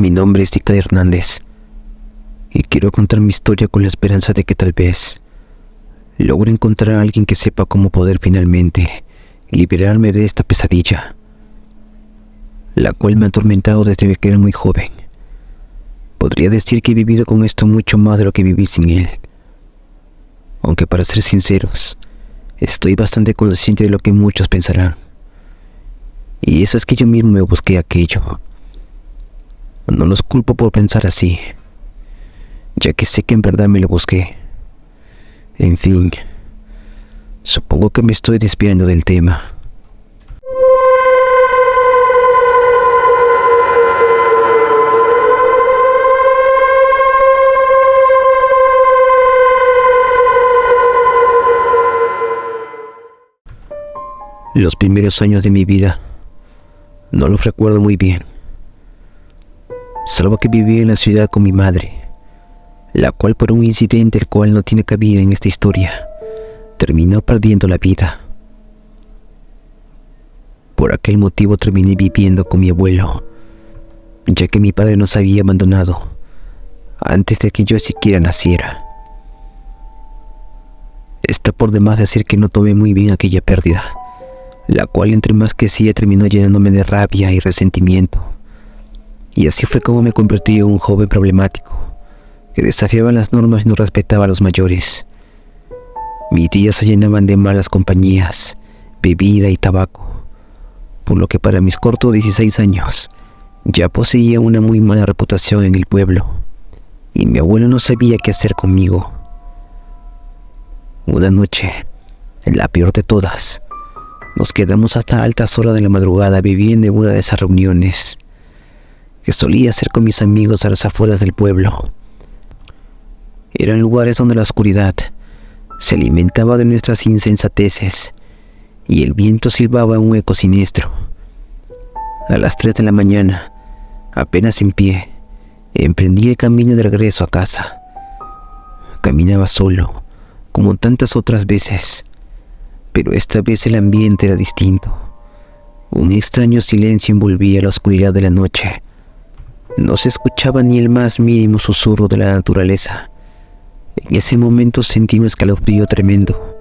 Mi nombre es Iker Hernández y quiero contar mi historia con la esperanza de que tal vez logre encontrar a alguien que sepa cómo poder finalmente liberarme de esta pesadilla, la cual me ha atormentado desde que era muy joven. Podría decir que he vivido con esto mucho más de lo que viví sin él, aunque para ser sinceros, estoy bastante consciente de lo que muchos pensarán. Y eso es que yo mismo me busqué aquello. No los culpo por pensar así, ya que sé que en verdad me lo busqué. En fin, supongo que me estoy desviando del tema. Los primeros años de mi vida no los recuerdo muy bien, salvo que viví en la ciudad con mi madre, la cual por un incidente el cual no tiene cabida en esta historia, terminó perdiendo la vida. Por aquel motivo terminé viviendo con mi abuelo, ya que mi padre nos había abandonado antes de que yo siquiera naciera. Está por demás decir que no tomé muy bien aquella pérdida, la cual entre más crecía terminó llenándome de rabia y resentimiento. Y así fue como me convertí en un joven problemático, que desafiaba las normas y no respetaba a los mayores. Mis días se llenaban de malas compañías, bebida y tabaco, por lo que para mis cortos 16 años ya poseía una muy mala reputación en el pueblo, y mi abuelo no sabía qué hacer conmigo. Una noche, la peor de todas, nos quedamos hasta altas horas de la madrugada viviendo en una de esas reuniones que solía hacer con mis amigos a las afueras del pueblo. Eran lugares donde la oscuridad se alimentaba de nuestras insensateces y el viento silbaba un eco siniestro. A las 3 de la mañana, apenas en pie, emprendí el camino de regreso a casa. Caminaba solo, como tantas otras veces, pero esta vez el ambiente era distinto. Un extraño silencio envolvía la oscuridad de la noche. No se escuchaba ni el más mínimo susurro de la naturaleza. En ese momento sentí un escalofrío tremendo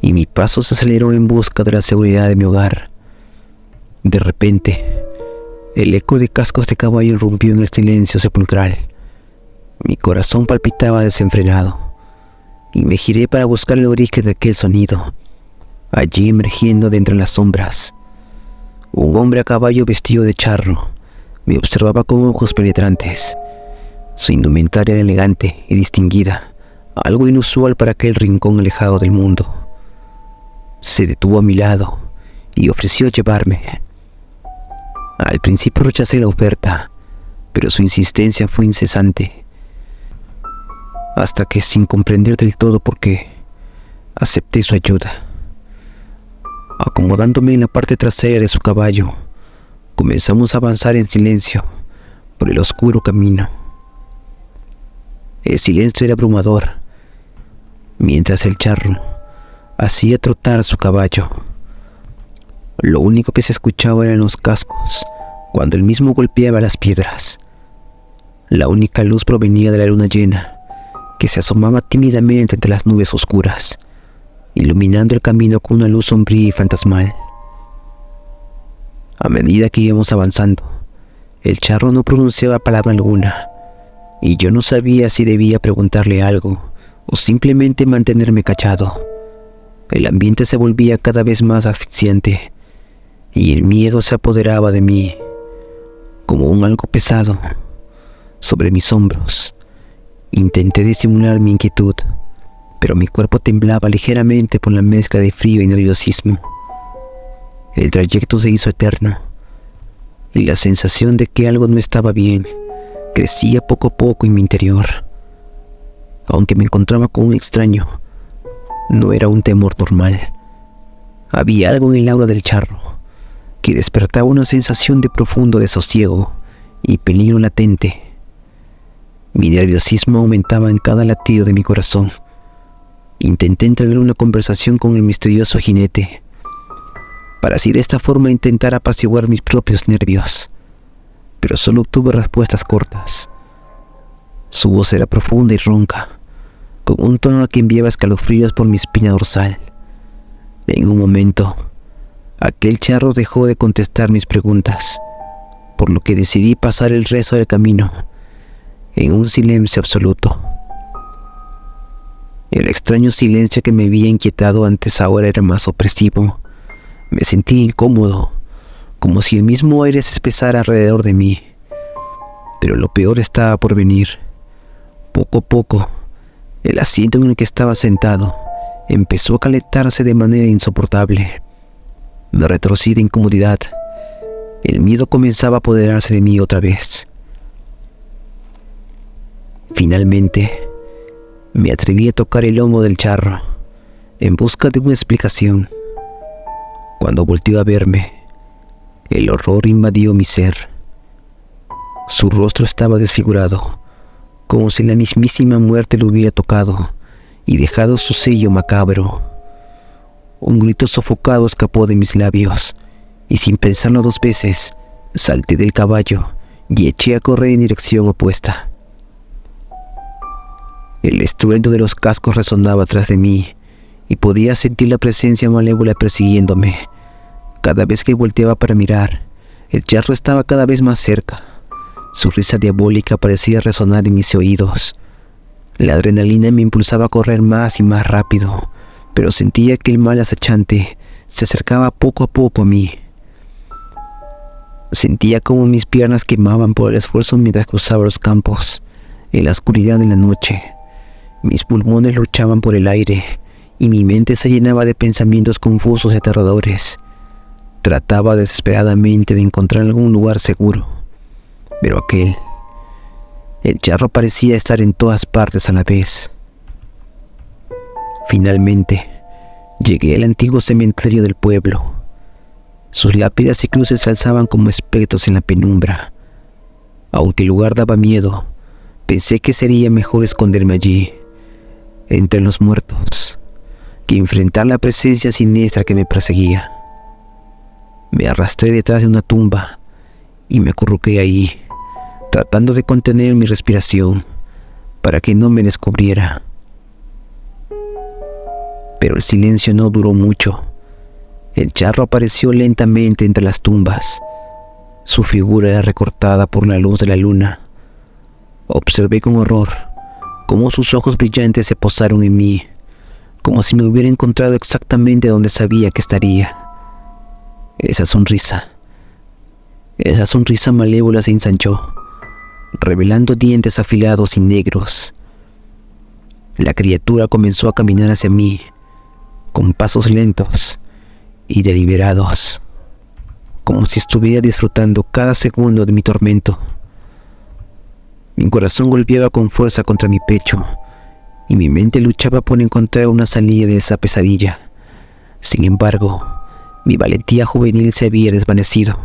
y mi paso se aceleró en busca de la seguridad de mi hogar. De repente, el eco de cascos de caballo irrumpió en el silencio sepulcral. Mi corazón palpitaba desenfrenado y me giré para buscar el origen de aquel sonido. Allí, emergiendo de entre las sombras, un hombre a caballo vestido de charro me observaba con ojos penetrantes. Su indumentaria era elegante y distinguida, algo inusual para aquel rincón alejado del mundo. Se detuvo a mi lado y ofreció llevarme. Al principio rechacé la oferta, pero su insistencia fue incesante, hasta que, sin comprender del todo por qué, acepté su ayuda. Acomodándome en la parte trasera de su caballo, comenzamos a avanzar en silencio por el oscuro camino. El silencio era abrumador, mientras el charro hacía trotar su caballo. Lo único que se escuchaba eran los cascos cuando el mismo golpeaba las piedras. La única luz provenía de la luna llena, que se asomaba tímidamente entre las nubes oscuras, iluminando el camino con una luz sombría y fantasmal. A medida que íbamos avanzando, el charro no pronunciaba palabra alguna, y yo no sabía si debía preguntarle algo o simplemente mantenerme callado. El ambiente se volvía cada vez más asfixiante, y el miedo se apoderaba de mí, como un algo pesado sobre mis hombros. Intenté disimular mi inquietud, pero mi cuerpo temblaba ligeramente por la mezcla de frío y nerviosismo. El trayecto se hizo eterno, y la sensación de que algo no estaba bien crecía poco a poco en mi interior. Aunque me encontraba con un extraño, no era un temor normal. Había algo en el aura del charro que despertaba una sensación de profundo desasosiego y peligro latente. Mi nerviosismo aumentaba en cada latido de mi corazón. Intenté entablar una conversación con el misterioso jinete, para así de esta forma intentar apaciguar mis propios nervios. pero solo obtuve respuestas cortas. Su voz era profunda y ronca, con un tono que enviaba escalofríos por mi espina dorsal. En un momento, aquel charro dejó de contestar mis preguntas, por lo que decidí pasar el resto del camino en un silencio absoluto. El extraño silencio que me había inquietado antes ahora era más opresivo. Me sentí incómodo, como si el mismo aire se espesara alrededor de mí. Pero lo peor estaba por venir. Poco a poco, el asiento en el que estaba sentado empezó a calentarse de manera insoportable. Me retorcí de incomodidad. El miedo comenzaba a apoderarse de mí otra vez. Finalmente, me atreví a tocar el lomo del charro, en busca de una explicación. Cuando volteó a verme, el horror invadió mi ser. Su rostro estaba desfigurado, como si la mismísima muerte lo hubiera tocado y dejado su sello macabro. Un grito sofocado escapó de mis labios, y sin pensarlo dos veces, salté del caballo y eché a correr en dirección opuesta. El estruendo de los cascos resonaba atrás de mí, y podía sentir la presencia malévola persiguiéndome. Cada vez que volteaba para mirar, el charro estaba cada vez más cerca. Su risa diabólica parecía resonar en mis oídos. La adrenalina me impulsaba a correr más y más rápido, pero sentía que el mal acechante se acercaba poco a poco a mí. Sentía como mis piernas quemaban por el esfuerzo mientras cruzaba los campos. En la oscuridad de la noche, mis pulmones luchaban por el aire y mi mente se llenaba de pensamientos confusos y aterradores. Trataba desesperadamente de encontrar algún lugar seguro, pero el charro parecía estar en todas partes a la vez. Finalmente, llegué al antiguo cementerio del pueblo. Sus lápidas y cruces se alzaban como espectros en la penumbra. Aunque el lugar daba miedo, pensé que sería mejor esconderme allí, entre los muertos, que enfrentar la presencia siniestra que me perseguía. Me arrastré detrás de una tumba y me acurruqué ahí, tratando de contener mi respiración para que no me descubriera. Pero el silencio no duró mucho. El charro apareció lentamente entre las tumbas. Su figura era recortada por la luz de la luna. Observé con horror cómo sus ojos brillantes se posaron en mí, como si me hubiera encontrado exactamente donde sabía que estaría. Esa sonrisa malévola se ensanchó, revelando dientes afilados y negros. La criatura comenzó a caminar hacia mí, con pasos lentos y deliberados, como si estuviera disfrutando cada segundo de mi tormento. Mi corazón golpeaba con fuerza contra mi pecho, y mi mente luchaba por encontrar una salida de esa pesadilla. Sin embargo, mi valentía juvenil se había desvanecido,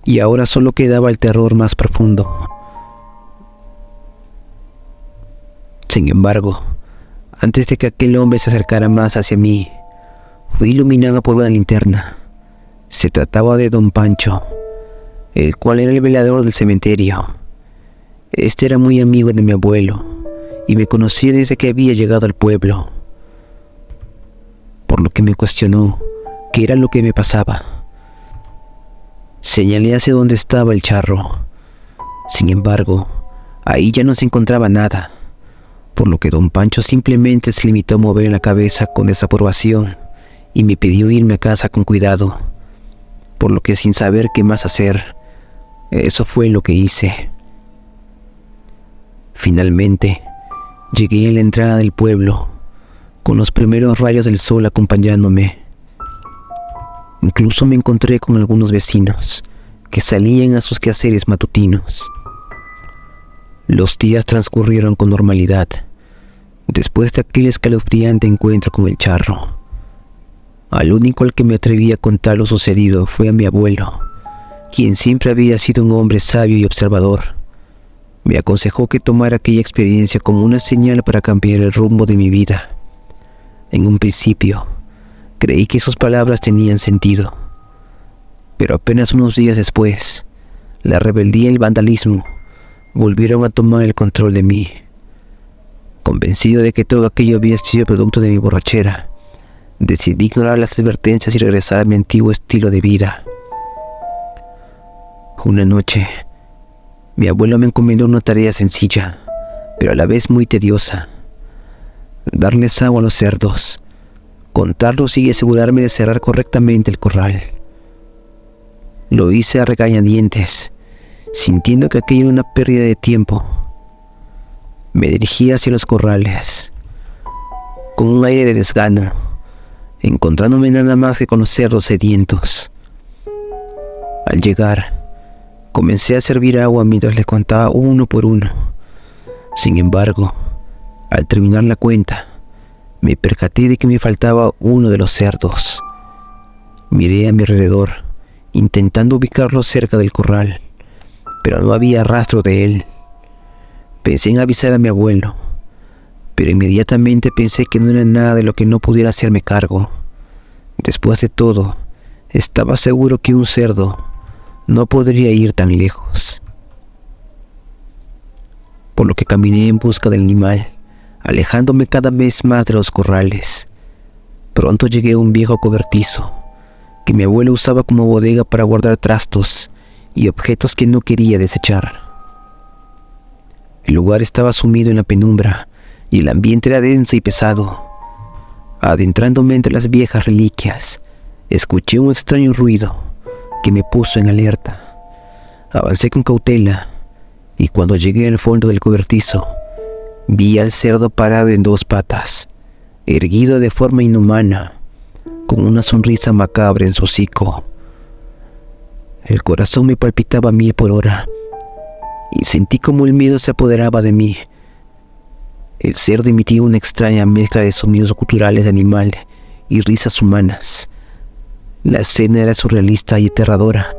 y ahora solo quedaba el terror más profundo. Sin embargo, antes de que aquel hombre se acercara más hacia mí, fui iluminado por una linterna. Se trataba de don Pancho, el cual era el velador del cementerio. Este era muy amigo de mi abuelo y me conocía desde que había llegado al pueblo, por lo que me cuestionó qué era lo que me pasaba. Señalé hacia donde estaba el charro. Sin embargo, ahí ya no se encontraba nada, por lo que don Pancho simplemente se limitó a mover la cabeza con desaprobación y me pidió irme a casa con cuidado, por lo que sin saber qué más hacer, eso fue lo que hice. Finalmente, llegué a la entrada del pueblo, con los primeros rayos del sol acompañándome. Incluso me encontré con algunos vecinos que salían a sus quehaceres matutinos. Los días transcurrieron con normalidad, después de aquel escalofriante encuentro con el charro. Al único al que me atreví a contar lo sucedido fue a mi abuelo, quien siempre había sido un hombre sabio y observador. Me aconsejó que tomara aquella experiencia como una señal para cambiar el rumbo de mi vida. En un principio, creí que sus palabras tenían sentido, pero apenas unos días después, La rebeldía y el vandalismo volvieron a tomar el control de mí. Convencido de que todo aquello había sido producto de mi borrachera, decidí ignorar las advertencias y regresar a mi antiguo estilo de vida. Una noche, mi abuelo me encomendó una tarea sencilla, pero a la vez muy tediosa: darles agua a los cerdos, contarlos y asegurarme de cerrar correctamente el corral. Lo hice a regañadientes, sintiendo que aquello era una pérdida de tiempo. Me dirigí hacia los corrales, con un aire de desgano, encontrándome nada más que con los cerdos sedientos. Al llegar, comencé a servir agua mientras les contaba uno por uno. Sin embargo, al terminar la cuenta, me percaté de que me faltaba uno de los cerdos. Miré a mi alrededor, intentando ubicarlo cerca del corral, pero no había rastro de él. Pensé en avisar a mi abuelo, pero inmediatamente pensé que no era nada de lo que no pudiera hacerme cargo. Después de todo, estaba seguro que un cerdo no podría ir tan lejos. Por lo que caminé en busca del animal, alejándome cada vez más de los corrales. Pronto llegué a un viejo cobertizo que mi abuelo usaba como bodega para guardar trastos y objetos que no quería desechar. El lugar estaba sumido en la penumbra y el ambiente era denso y pesado. Adentrándome entre las viejas reliquias, escuché un extraño ruido que me puso en alerta. Avancé con cautela y cuando llegué al fondo del cobertizo, vi al cerdo parado en dos patas, erguido de forma inhumana, con una sonrisa macabra en su hocico. El corazón me palpitaba a 1000 por hora y sentí como el miedo se apoderaba de mí. El cerdo emitía una extraña mezcla de sonidos guturales de animal y risas humanas. La escena era surrealista y aterradora,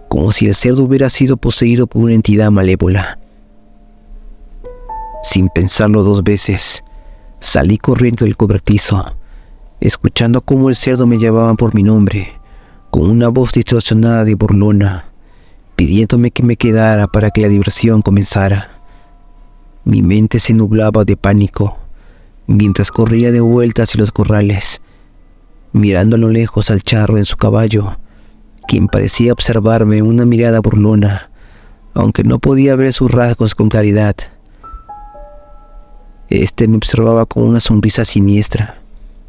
como si el cerdo hubiera sido poseído por una entidad malévola. Sin pensarlo 2 veces, salí corriendo del cobertizo, escuchando cómo el cerdo me llamaba por mi nombre, con una voz distorsionada y burlona, pidiéndome que me quedara para que la diversión comenzara. Mi mente se nublaba de pánico, mientras corría de vuelta hacia los corrales, mirando a lo lejos al charro en su caballo, quien parecía observarme una mirada burlona, aunque no podía ver sus rasgos con claridad. Este me observaba con una sonrisa siniestra,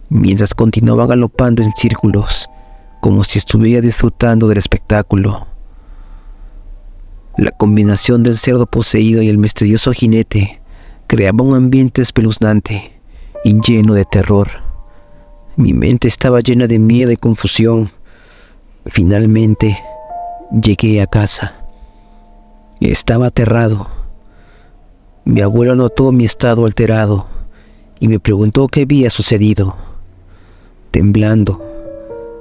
mientras continuaba galopando en círculos, como si estuviera disfrutando del espectáculo. La combinación del cerdo poseído y el misterioso jinete creaba un ambiente espeluznante y lleno de terror. Mi mente estaba llena de miedo y confusión. Finalmente, llegué a casa. Estaba aterrado. Mi abuelo notó mi estado alterado y me preguntó qué había sucedido. Temblando,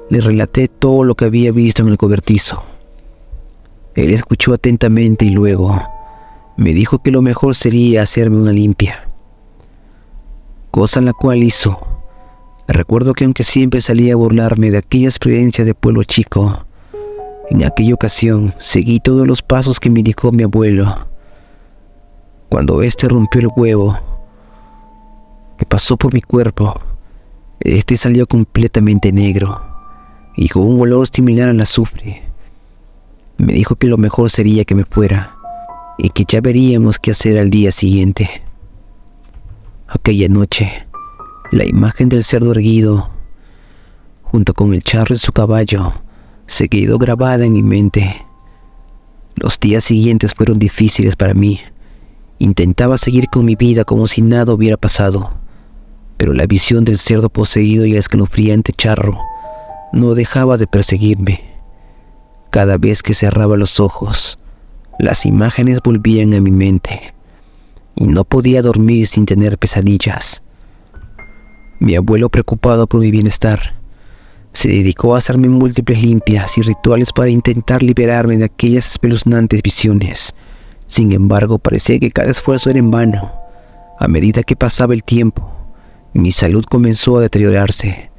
le relaté todo lo que había visto en el cobertizo. Él escuchó atentamente y luego me dijo que lo mejor sería hacerme una limpia, cosa la cual hizo. Recuerdo que aunque siempre salía a burlarme de aquella experiencia de pueblo chico, en aquella ocasión seguí todos los pasos que me indicó mi abuelo. Cuando este rompió el huevo que pasó por mi cuerpo, este salió completamente negro y con un olor similar al azufre. Me dijo que lo mejor sería que me fuera y que ya veríamos qué hacer al día siguiente. Aquella noche, la imagen del cerdo erguido, junto con el charro en su caballo, se quedó grabada en mi mente. Los días siguientes fueron difíciles para mí. Intentaba seguir con mi vida como si nada hubiera pasado, pero la visión del cerdo poseído y el escalofriante charro no dejaba de perseguirme. Cada vez que cerraba los ojos, las imágenes volvían a mi mente y no podía dormir sin tener pesadillas. Mi abuelo, preocupado por mi bienestar, se dedicó a hacerme múltiples limpias y rituales para intentar liberarme de aquellas espeluznantes visiones. Sin embargo, parecía que cada esfuerzo era en vano. A medida que pasaba el tiempo, mi salud comenzó a deteriorarse.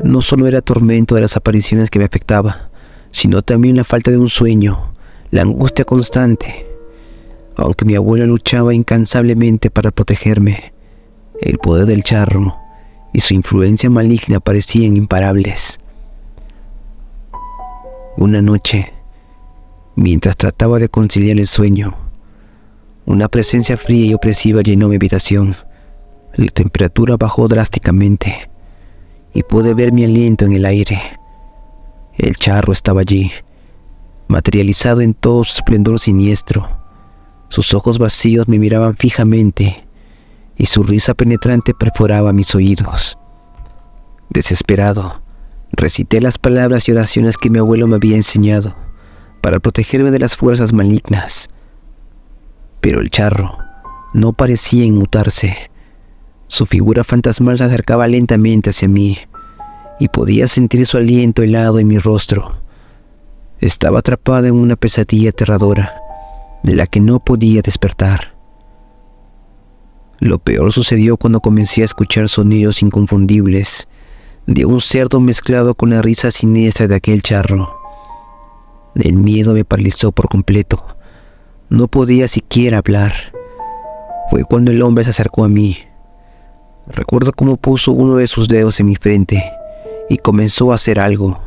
No solo era tormento de las apariciones que me afectaba, sino también la falta de un sueño, la angustia constante. Aunque mi abuela luchaba incansablemente para protegerme, el poder del charro y su influencia maligna parecían imparables. Una noche, mientras trataba de conciliar el sueño, una presencia fría y opresiva llenó mi habitación. La temperatura bajó drásticamente y pude ver mi aliento en el aire. El charro estaba allí, materializado en todo su esplendor siniestro. Sus ojos vacíos me miraban fijamente y su risa penetrante perforaba mis oídos. Desesperado, recité las palabras y oraciones que mi abuelo me había enseñado para protegerme de las fuerzas malignas. Pero el charro no parecía inmutarse. Su figura fantasmal se acercaba lentamente hacia mí y podía sentir su aliento helado en mi rostro. Estaba atrapada en una pesadilla aterradora de la que no podía despertar. Lo peor sucedió cuando comencé a escuchar sonidos inconfundibles de un cerdo mezclado con la risa siniestra de aquel charro. El miedo me paralizó por completo. No podía siquiera hablar. Fue cuando el hombre se acercó a mí. Recuerdo cómo puso uno de sus dedos en mi frente y comenzó a hacer algo,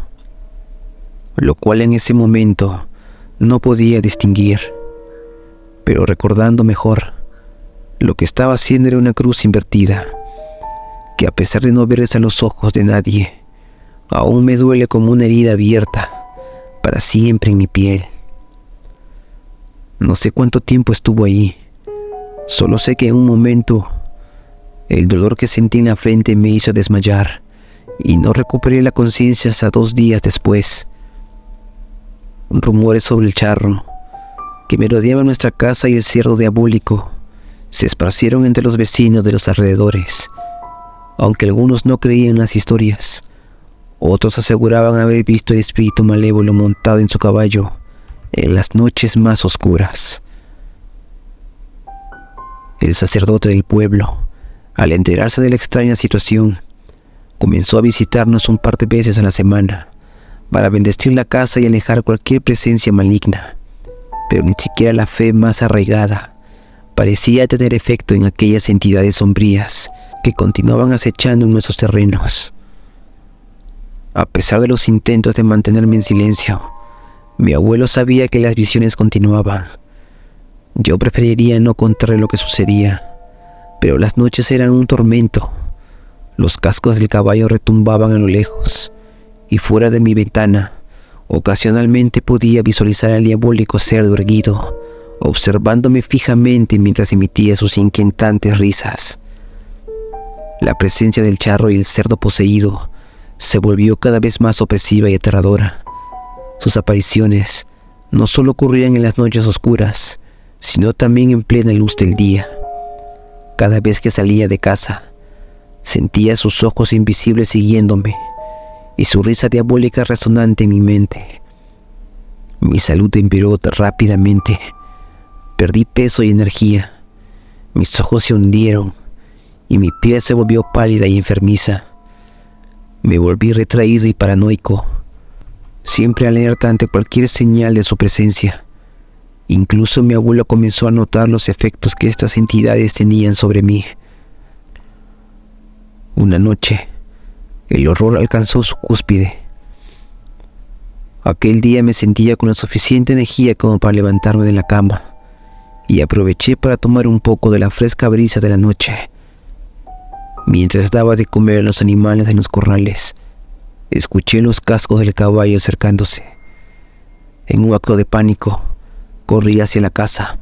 lo cual en ese momento no podía distinguir. Pero recordando mejor, lo que estaba haciendo era una cruz invertida, que a pesar de no verse a los ojos de nadie, aún me duele como una herida abierta para siempre en mi piel. No sé cuánto tiempo estuvo ahí, solo sé que en un momento el dolor que sentí en la frente me hizo desmayar y no recuperé la conciencia hasta 2 días después. Rumores sobre el charro que merodeaba nuestra casa y el cerdo diabólico se esparcieron entre los vecinos de los alrededores. Aunque algunos no creían en las historias, otros aseguraban haber visto el espíritu malévolo montado en su caballo en las noches más oscuras. El sacerdote del pueblo, al enterarse de la extraña situación, comenzó a visitarnos un par de veces a la semana para bendecir la casa y alejar cualquier presencia maligna. Pero ni siquiera la fe más arraigada parecía tener efecto en aquellas entidades sombrías que continuaban acechando en nuestros terrenos. A pesar de los intentos de mantenerme en silencio, mi abuelo sabía que las visiones continuaban. Yo preferiría no contarle lo que sucedía, pero las noches eran un tormento. Los cascos del caballo retumbaban a lo lejos, y fuera de mi ventana, ocasionalmente podía visualizar al diabólico cerdo erguido, observándome fijamente mientras emitía sus inquietantes risas. La presencia del charro y el cerdo poseído se volvió cada vez más opresiva y aterradora. Sus apariciones no solo ocurrían en las noches oscuras, sino también en plena luz del día. Cada vez que salía de casa, sentía sus ojos invisibles siguiéndome y su risa diabólica resonante en mi mente. Mi salud empeoró rápidamente. Perdí peso y energía. Mis ojos se hundieron y mi piel se volvió pálida y enfermiza. Me volví retraído y paranoico, siempre alerta ante cualquier señal de su presencia. Incluso mi abuelo comenzó a notar los efectos que estas entidades tenían sobre mí. Una noche, el horror alcanzó su cúspide. Aquel día me sentía con la suficiente energía como para levantarme de la cama y aproveché para tomar un poco de la fresca brisa de la noche. Mientras daba de comer a los animales en los corrales, escuché los cascos del caballo acercándose. En un acto de pánico, corrí hacia la casa,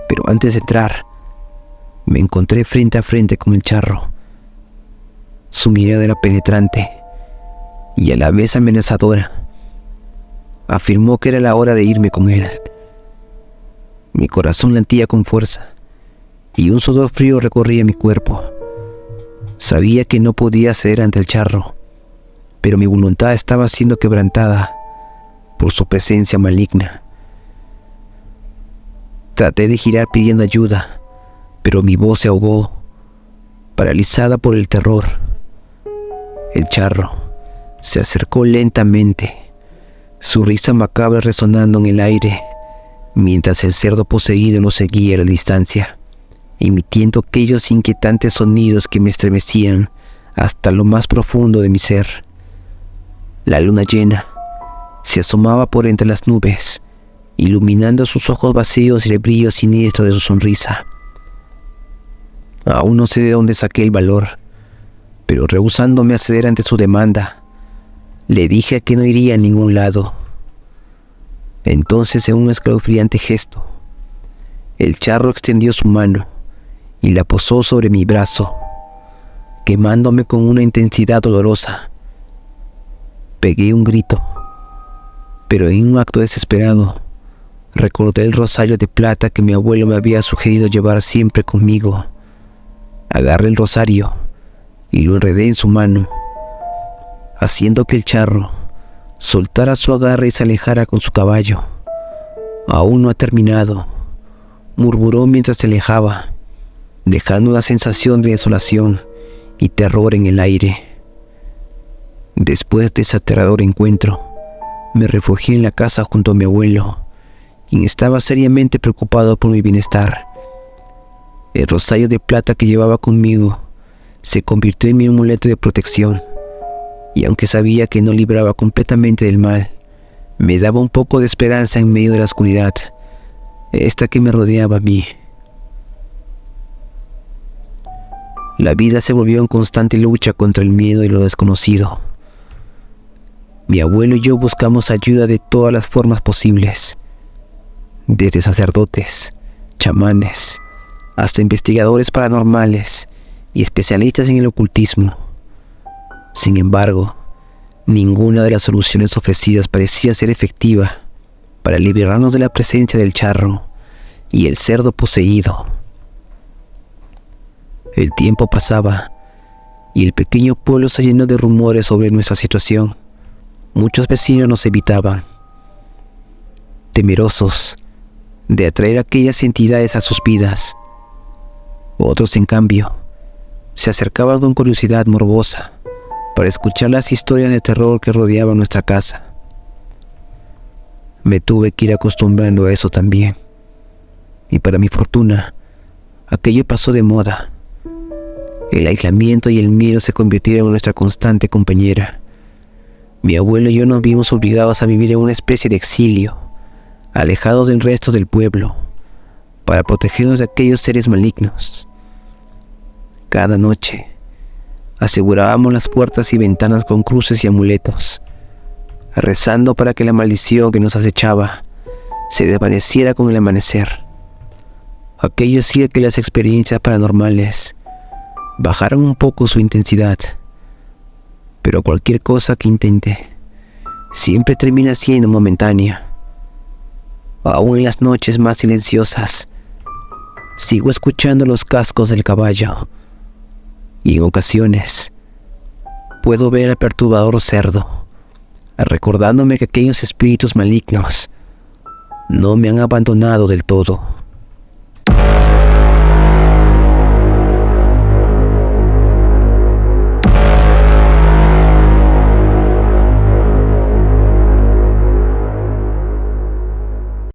pero antes de entrar, me encontré frente a frente con el charro. Su mirada era penetrante y a la vez amenazadora. Afirmó que era la hora de irme con él. Mi corazón latía con fuerza y un sudor frío recorría mi cuerpo. Sabía que no podía ceder ante el charro, pero mi voluntad estaba siendo quebrantada por su presencia maligna. Traté de girar pidiendo ayuda, pero mi voz se ahogó, paralizada por el terror. El charro se acercó lentamente, su risa macabra resonando en el aire mientras el cerdo poseído nos seguía a la distancia, emitiendo aquellos inquietantes sonidos que me estremecían hasta lo más profundo de mi ser. La luna llena se asomaba por entre las nubes, iluminando sus ojos vacíos y el brillo siniestro de su sonrisa. Aún no sé de dónde saqué el valor, pero rehusándome a ceder ante su demanda, le dije que no iría a ningún lado. Entonces, en un escalofriante gesto, el charro extendió su mano y la posó sobre mi brazo, quemándome con una intensidad dolorosa. Pegué un grito, pero en un acto desesperado, recordé el rosario de plata que mi abuelo me había sugerido llevar siempre conmigo. Agarré el rosario y lo enredé en su mano, haciendo que el charro soltara su agarre y se alejara con su caballo. «Aún no ha terminado», murmuró mientras se alejaba, dejando una sensación de desolación y terror en el aire. Después de ese aterrador encuentro, me refugié en la casa junto a mi abuelo, quien estaba seriamente preocupado por mi bienestar. El rosario de plata que llevaba conmigo se convirtió en mi amuleto de protección, y aunque sabía que no libraba completamente del mal, me daba un poco de esperanza en medio de la oscuridad, esta que me rodeaba a mí. La vida se volvió en constante lucha contra el miedo y lo desconocido. Mi abuelo y yo buscamos ayuda de todas las formas posibles, desde sacerdotes, chamanes, hasta investigadores paranormales y especialistas en el ocultismo. Sin embargo, ninguna de las soluciones ofrecidas parecía ser efectiva para liberarnos de la presencia del charro y el cerdo poseído. El tiempo pasaba y el pequeño pueblo se llenó de rumores sobre nuestra situación. Muchos vecinos nos evitaban, temerosos de atraer a aquellas entidades a sus vidas. Otros, en cambio, se acercaban con curiosidad morbosa para escuchar las historias de terror que rodeaban nuestra casa. Me tuve que ir acostumbrando a eso también, y para mi fortuna, aquello pasó de moda. El aislamiento y el miedo se convirtieron en nuestra constante compañera. Mi abuelo y yo nos vimos obligados a vivir en una especie de exilio, alejados del resto del pueblo, para protegernos de aquellos seres malignos. Cada noche, asegurábamos las puertas y ventanas con cruces y amuletos, rezando para que la maldición que nos acechaba se desvaneciera con el amanecer. Aquello hacía que las experiencias paranormales bajaran un poco su intensidad, pero cualquier cosa que intente siempre termina siendo momentánea. Aún en las noches más silenciosas, sigo escuchando los cascos del caballo, y en ocasiones puedo ver al perturbador cerdo, recordándome que aquellos espíritus malignos no me han abandonado del todo.